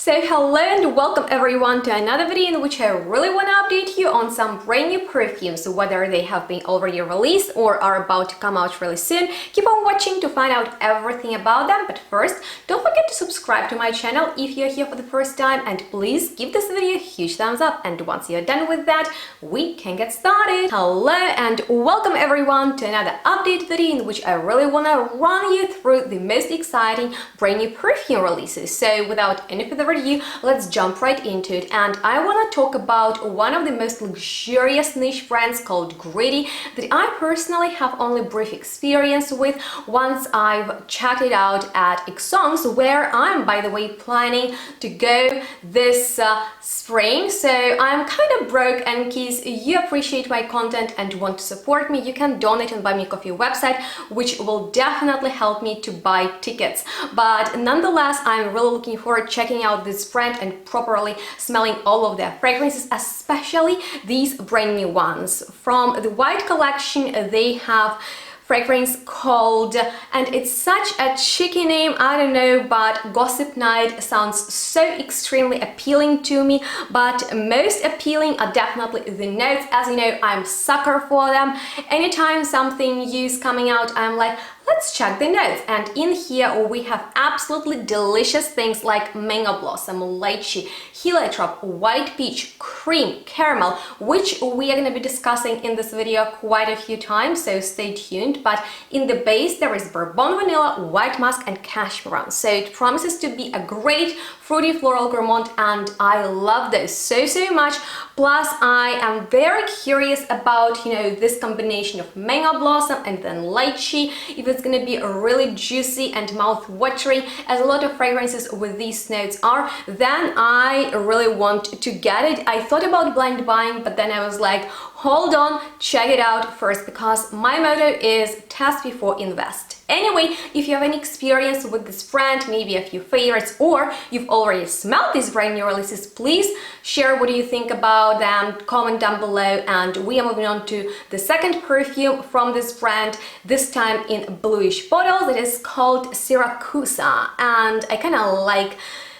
So hello and welcome everyone to another video in which I really want to update you on some brand new perfumes, whether they have been already released or are about to come out really soon. Keep on watching to find out everything about them, but first don't forget to subscribe to my channel if you're here for the first time, and please give this video a huge thumbs up, and once you're done with that we can get started. Hello and welcome everyone to another update video in which I really want to run you through the most exciting brand new perfume releases. So without any further ado, let's jump right into it, and I want to talk about one of the most luxurious niche brands called Greedy that I personally have only brief experience with once I've checked it out at Eccentric, where I'm, by the way, planning to go this spring. So I'm kind of broke, and in case you appreciate my content and want to support me, you can donate on Buy Me Coffee website, which will definitely help me to buy tickets. But nonetheless, I'm really looking forward to checking out this brand and properly smelling all of their fragrances, especially these brand new ones. From the white collection, they have fragrance called, and it's such a cheeky name, I don't know, but Gossip Night sounds so extremely appealing to me. But most appealing are definitely the notes. As you know, I'm a sucker for them. Anytime something new is coming out, I'm like, let's check the notes. And in here we have absolutely delicious things like mango blossom, lychee, heliotrope, white peach, cream, caramel, which we are going to be discussing in this video quite a few times, so stay tuned. But in the base there is bourbon vanilla, white musk and cashmere. So it promises to be a great fruity floral gourmand, and I love those so much. Plus I am very curious about, you know, this combination of mango blossom and then lychee, if it's going to be really juicy and mouth-watering, as a lot of fragrances with these notes are, then I really want to get it. I thought about blind buying, but then I was like, hold on, check it out first, because my motto is test before invest. Anyway, if you have any experience with this brand, maybe a few favorites, or you've already smelled these brand new releases, please share what you think about them, comment down below. And we are moving on to the second perfume from this brand, this time in a bluish bottle that is called Syracuse, and I kind of like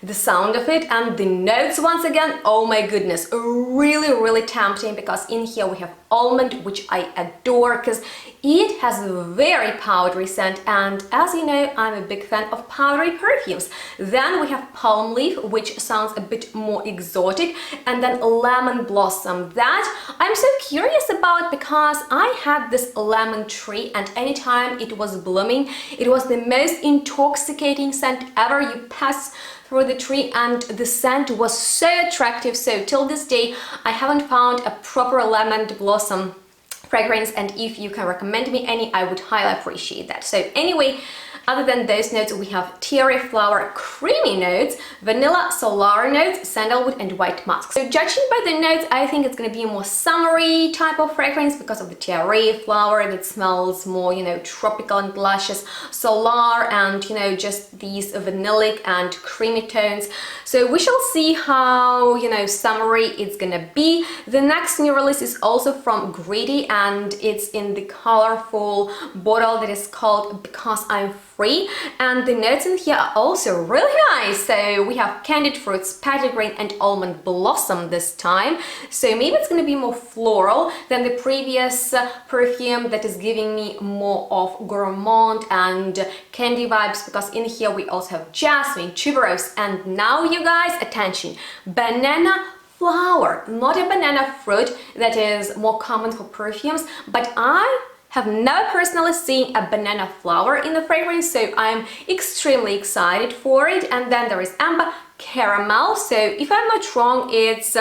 the sound of it. And the notes, once again, oh my goodness, really tempting, because in here we have almond, which I adore because it has a very powdery scent, and as you know, I'm a big fan of powdery perfumes. Then we have palm leaf, which sounds a bit more exotic, and then lemon blossom, that I'm so curious about because I had this lemon tree, and anytime it was blooming, it was the most intoxicating scent ever. You pass through the tree and the scent was so attractive. So till this day I haven't found a proper lemon blossom fragrance, and if you can recommend me any, I would highly appreciate that. So anyway, other than those notes, we have terry flower, creamy notes, vanilla, solar notes, sandalwood and white musk. So judging by the notes, I think it's going to be a more summery type of fragrance because of the terry flower that smells more, you know, tropical and luscious, solar and, you know, just these vanillic and creamy tones. So we shall see how, you know, summery it's gonna be. The next new release is also from Greedy, and it's in the colorful bottle that is called Because I'm Free, and the notes in here are also really nice. So we have candied fruits, petitgrain and almond blossom this time, so maybe it's going to be more floral than the previous perfume that is giving me more of gourmand and candy vibes, because in here we also have jasmine, tuberose, and now you guys, attention, banana flower, not a banana fruit that is more common for perfumes, but I have never personally seen a banana flower in the fragrance, so I'm extremely excited for it. And then there is amber caramel, so if I'm not wrong, it's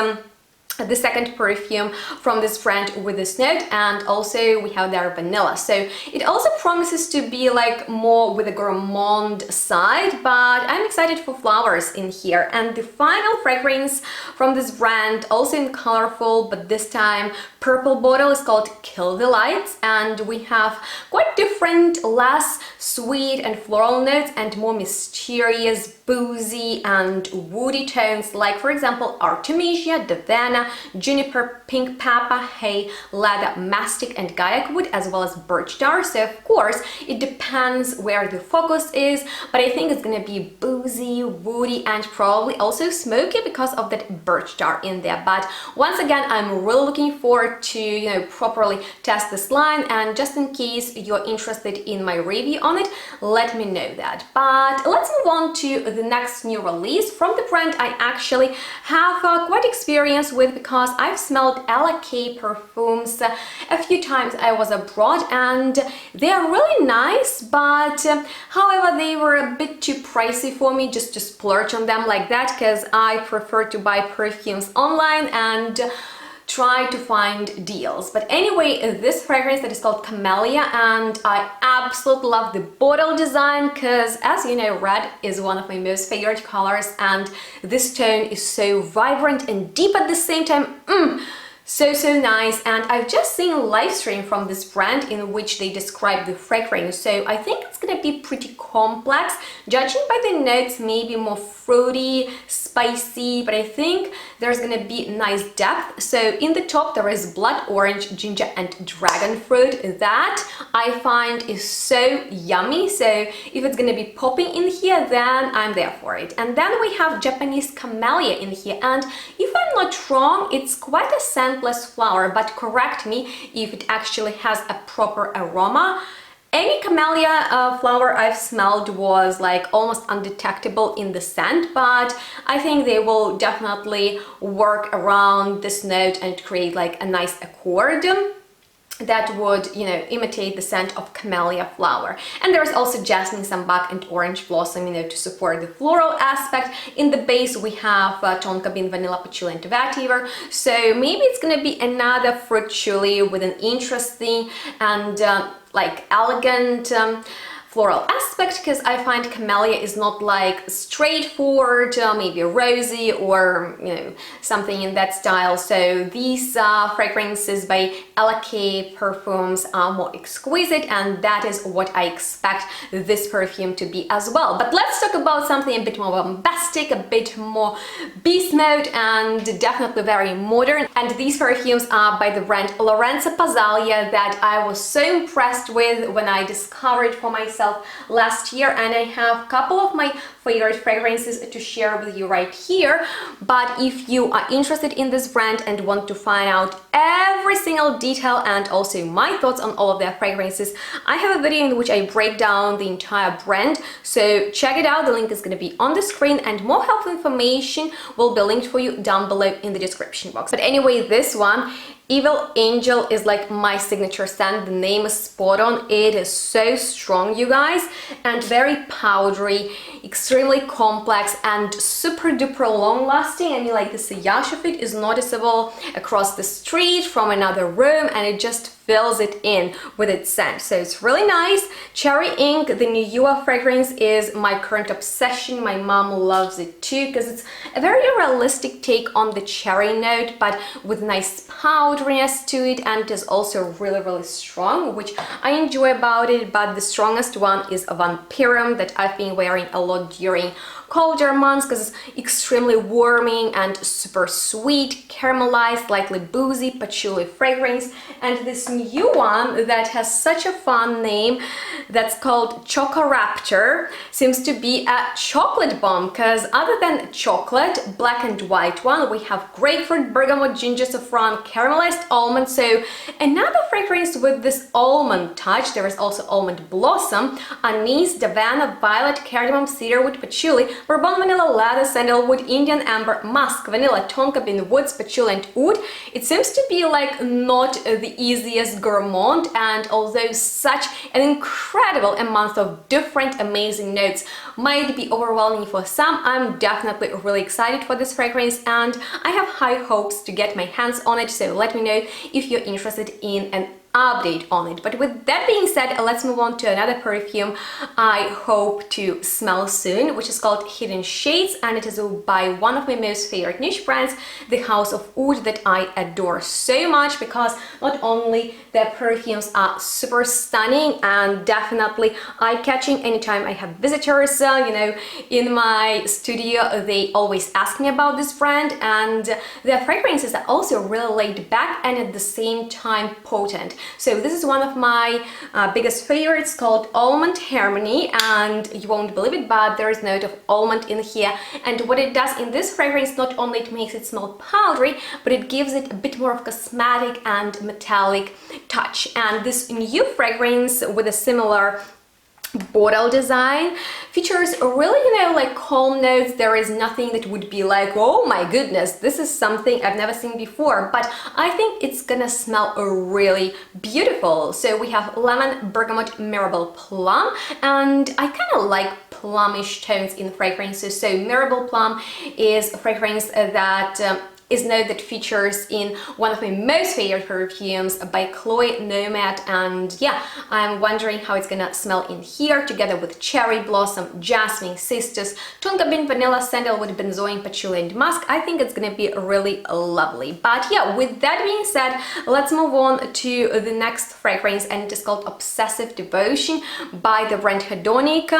the second perfume from this brand with this note, and also we have their vanilla. So it also promises to be like more with a gourmand side, but I'm excited for flowers in here. And the final fragrance from this brand, also in colorful but this time purple bottle, is called Kill the Lights, and we have quite different, less sweet and floral notes and more mysterious, boozy and woody tones, like for example Artemisia, Davana, juniper, pink pepper, hay, leather, mastic and gaiac wood, as well as birch tar. So of course it depends where the focus is, but I think it's gonna be boozy, woody, and probably also smoky because of that birch tar in there. But once again, I'm really looking forward to properly test this line, and just in case you're interested in my review on it, let me know that. But let's move on to the next new release from the brand I actually have quite experience with, because I've smelled FAV Perfumes a few times I was abroad, and they are really nice, but however they were a bit too pricey for me just to splurge on them like that, because I prefer to buy perfumes online and try to find deals. But anyway, this fragrance that is called Camellia, and I absolutely love the bottle design because, as you know, red is one of my most favorite colors, and this tone is so vibrant and deep at the same time. So nice. And I've just seen a live stream from this brand in which they describe the fragrance, so I think it's gonna be pretty complex. Judging by the notes, maybe more fruity, spicy, but I think there's gonna be nice depth. So in the top there is blood orange, ginger and dragon fruit. That I find is so yummy, so if it's gonna be popping in here, then I'm there for it. And then we have Japanese Camellia in here, and if I'm not wrong, it's quite a scentless flower, but correct me if it actually has a proper aroma. Any Camellia flower I've smelled was like almost undetectable in the scent, but I think they will definitely work around this note and create like a nice accord that would, imitate the scent of Camellia flower. And there's also jasmine, sambac and orange blossom, to support the floral aspect. In the base we have tonka bean, vanilla, patchouli and vetiver. So maybe it's gonna be another fruit chili with an interesting and like elegant floral aspect, because I find Camellia is not like straightforward, maybe rosy or something in that style. So these fragrances by FAV Perfumes are more exquisite, and that is what I expect this perfume to be as well. But let's talk about something a bit more bombastic, a bit more beast mode, and definitely very modern. And these perfumes are by the brand Lorenzo Pazzaglia that I was so impressed with when I discovered for myself last year, and I have a couple of my favorite fragrances to share with you right here. But if you are interested in this brand and want to find out every single detail and also my thoughts on all of their fragrances, I have a video in which I break down the entire brand, so check it out. The link is going to be on the screen, and more helpful information will be linked for you down below in the description box. But anyway, this one, Evil Angel, is like my signature scent. The name is spot on. It is so strong, you guys, and very powdery, extremely complex and super duper long lasting. I mean, like the sillage of it is noticeable across the street from another room, and it just fills it in with its scent. So it's really nice. Cherry Ink, the Nuyua fragrance, is my current obsession. My mom loves it too because it's a very realistic take on the cherry note, but with nice powderiness to it, and it is also really strong, which I enjoy about it. But the strongest one is Vampirum, that I've been wearing a lot during colder months because it's extremely warming and super sweet, caramelized, slightly boozy patchouli fragrance. And this new one that has such a fun name, that's called Chocoraptor, seems to be a chocolate bomb, because other than chocolate, black and white one, we have grapefruit, bergamot, ginger, saffron, caramelized almond. So another fragrance with this almond touch. There is also almond blossom, anise, davana, violet, cardamom, cedarwood, patchouli, bourbon, vanilla, leather, sandalwood, Indian amber, musk, vanilla, tonka bean, woods, patchouli and oud. It seems to be like not the easiest gourmand, and although such an incredible amount of different amazing notes might be overwhelming for some, I'm definitely really excited for this fragrance, and I have high hopes to get my hands on it. So let me know if you're interested in an update on it. But with that being said, let's move on to another perfume I hope to smell soon, which is called Hidden Shades, and it is by one of my most favorite niche brands, the House of Oud, that I adore so much, because not only their perfumes are super stunning and definitely eye-catching anytime I have visitors, you know, in my studio, they always ask me about this brand, and their fragrances are also really laid back and at the same time potent. So this is one of my biggest favorites, called Almond Harmony, and you won't believe it, but there is a note of almond in here. And what it does in this fragrance, not only it makes it smell powdery, but it gives it a bit more of cosmetic and metallic touch. And this new fragrance with a similar bottle design features really, you know, like calm notes. There is nothing that would be like, oh my goodness, this is something I've never seen before, but I think it's gonna smell really beautiful. So we have lemon, bergamot, mirabelle, plum, and I kind of like plumish tones in fragrances. So mirabelle plum is a fragrance that is note that features in one of my most favorite perfumes by Chloe Nomad, and yeah, I'm wondering how it's gonna smell in here, together with cherry blossom, jasmine, cistus, tonka bean, vanilla, sandalwood, benzoin, patchouli, and musk. I think it's gonna be really lovely. But yeah, with that being said, let's move on to the next fragrance, and it is called Obsessive Devotion by the brand Hedonic,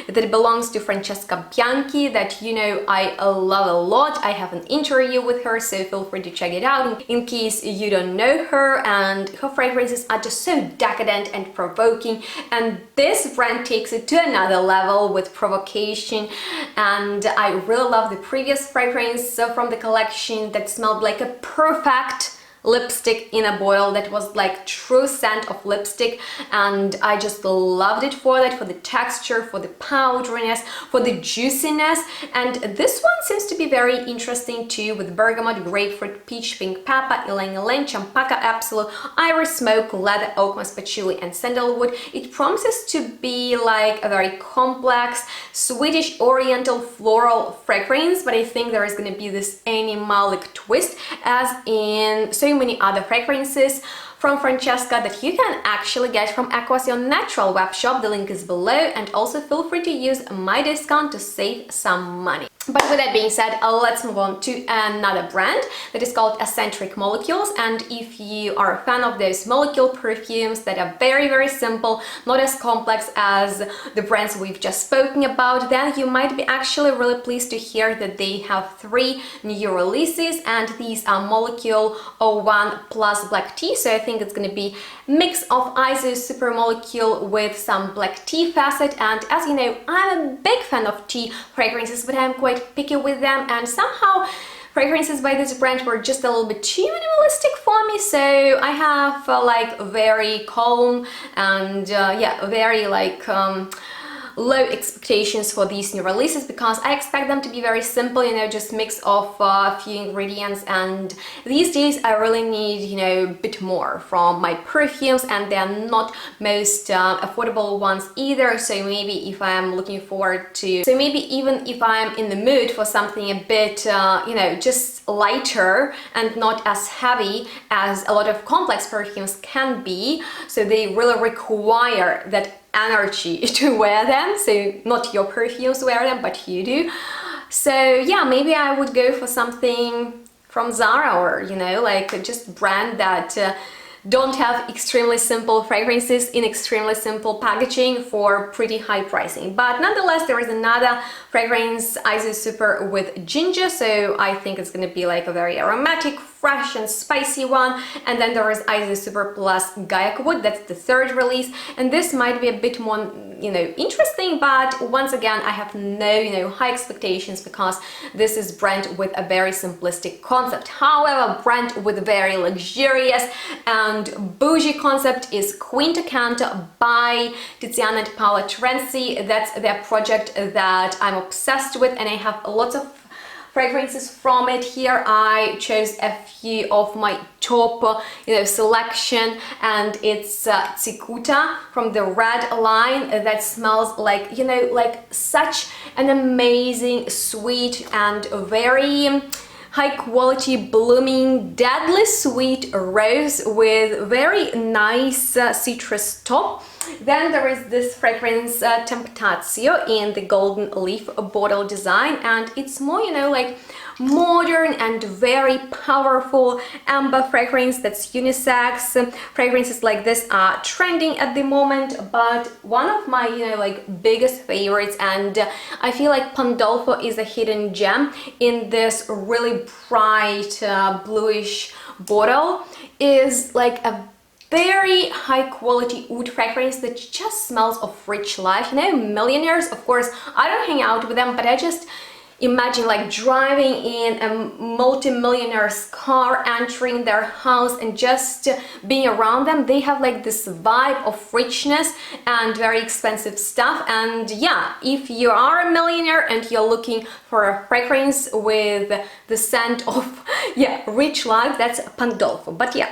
that belongs to Francesca Bianchi, that, you know, I love a lot. I have an interview with her, so feel free to check it out in case you don't know her. And her fragrances are just so decadent and provoking, and this brand takes it to another level with provocation. And I really love the previous fragrance from the collection that smelled like a perfect lipstick in a bottle, that was like true scent of lipstick, and I just loved it for that, for the texture, for the powderiness, for the juiciness. And this one seems to be very interesting too, with bergamot, grapefruit, peach, pink pepper, ylang ylang, champaca, absolute, iris smoke, leather, oak musk, patchouli, and sandalwood. It promises to be like a very complex Swedish oriental floral fragrance, but I think there is going to be this animalic twist, as in so many other fragrances from Francesca that you can actually get from Aquasion Natural web shop. The link is below, and also feel free to use my discount to save some money. But with that being said, let's move on to another brand that is called Eccentric Molecules. And if you are a fan of those molecule perfumes that are very, very simple, not as complex as the brands we've just spoken about, then you might be actually really pleased to hear that they have 3 new releases, and these are Molecule 01 plus black tea. So I think it's going to be a mix of ISO super molecule with some black tea facet. And as you know, I'm a big fan of tea fragrances, but I'm quite picky with them, and somehow fragrances by this brand were just a little bit too minimalistic for me. So I have like very calm and yeah, very like low expectations for these new releases, because I expect them to be very simple, you know, just mix of a few ingredients. And these days I really need, you know, a bit more from my perfumes, and they're not most affordable ones either. So maybe if I'm looking forward to, so maybe even if I'm in the mood for something a bit, you know, just lighter and not as heavy as a lot of complex perfumes can be, so they really require that energy to wear them. So not your perfumes wear them, but you do. So yeah, maybe I would go for something from Zara, or, you know, like just brand that don't have extremely simple fragrances in extremely simple packaging for pretty high pricing. But nonetheless, there is another fragrance, ISO Super with ginger, so I think it's going to be like a very aromatic, fresh and spicy one. And then there is ISO Super Plus Gaiac Wood, that's the 3rd release, and this might be a bit more, you know, interesting, but once again I have no, you know, high expectations, because this is brand with a very simplistic concept. However, brand with a very luxurious and bougie concept is Quinta Canto by Tiziana and Paola Terenzi. That's their project that I'm obsessed with, and I have lots of fragrances from it. Here I chose a few of my top, you know, selection, and it's Cicuta from the red line that smells like, you know, like such an amazing, sweet and very high quality blooming deadly sweet rose with very nice citrus top. Then there is this fragrance Temptatio in the golden leaf bottle design, and it's more, you know, like modern and very powerful amber fragrance that's unisex. Fragrances like this are trending at the moment, but one of my, you know, like biggest favorites, and I feel like Pandolfo is a hidden gem in this really bright bluish bottle, is like a very high quality oud fragrance that just smells of rich life. You know, millionaires, of course, I don't hang out with them, but I just imagine like driving in a multi-millionaire's car, entering their house and just being around them. They have like this vibe of richness and very expensive stuff. And yeah, if you are a millionaire and you're looking for a fragrance with the scent of rich life, that's Pandolfo. But yeah,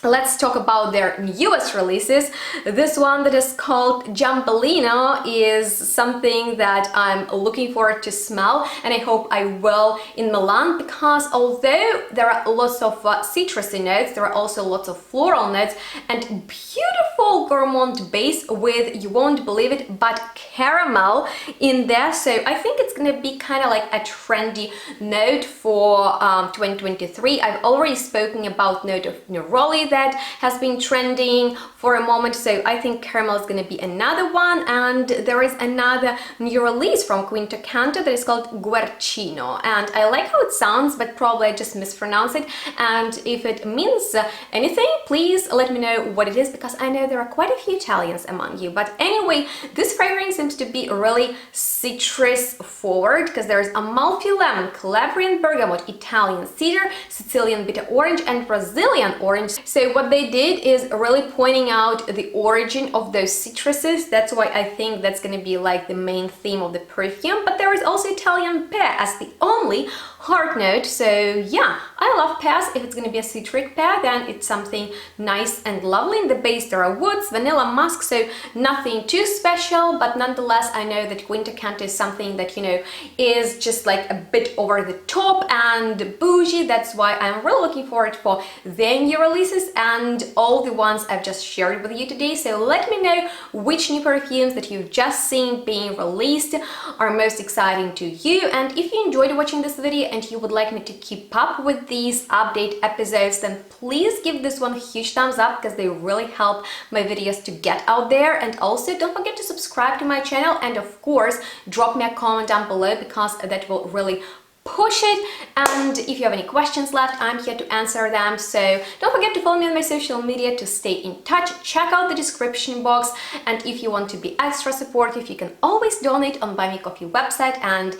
let's talk about their newest releases. This one that is called Jumpolino is something that I'm looking forward to smell, and I hope I will in Milan, because although there are lots of citrusy notes, there are also lots of floral notes and beautiful gourmand base with, you won't believe it, but caramel in there. So I think it's gonna be kind of like a trendy note for 2023. I've already spoken about note of neroli that has been trending for a moment, so I think caramel is going to be another one. And there is another new release from Quinto Canto that is called Guercino, and I like how it sounds, but probably I just mispronounce it, and if it means anything, please let me know what it is, because I know there are quite a few Italians among you. But anyway, this fragrance seems to be really citrus forward, because there's Amalfi lemon, Calabrian bergamot, Italian cedar, Sicilian bitter orange and Brazilian orange. So what they did is really pointing out the origin of those citruses. That's why I think that's going to be like the main theme of the perfume. But there is also Italian pear as the only heart note. So yeah, I love pears. If it's going to be a citric pear, then it's something nice and lovely. In the base there are woods, vanilla, musk, so nothing too special, but nonetheless I know that Quinto Canto is something that, you know, is just like a bit over the top and bougie. That's why I'm really looking forward for their new releases and all the ones I've just shared with you today. So let me know which new perfumes that you've just seen being released are most exciting to you. And if you enjoyed watching this video and you would like me to keep up with these update episodes, then please give this one a huge thumbs up, because they really help my videos to get out there. And also don't forget to subscribe to my channel, and of course drop me a comment down below, because that will really push it. And if you have any questions left, I'm here to answer them. So don't forget to follow me on my social media to stay in touch. Check out the description box, and if you want to be extra supportive, you can always donate on Buy Me Coffee website, and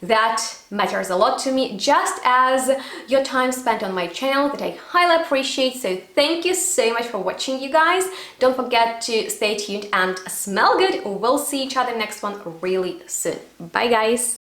that matters a lot to me, just as your time spent on my channel, that I highly appreciate. So thank you so much for watching, you guys. Don't forget to stay tuned and smell good. We'll see each other next one really soon. Bye guys.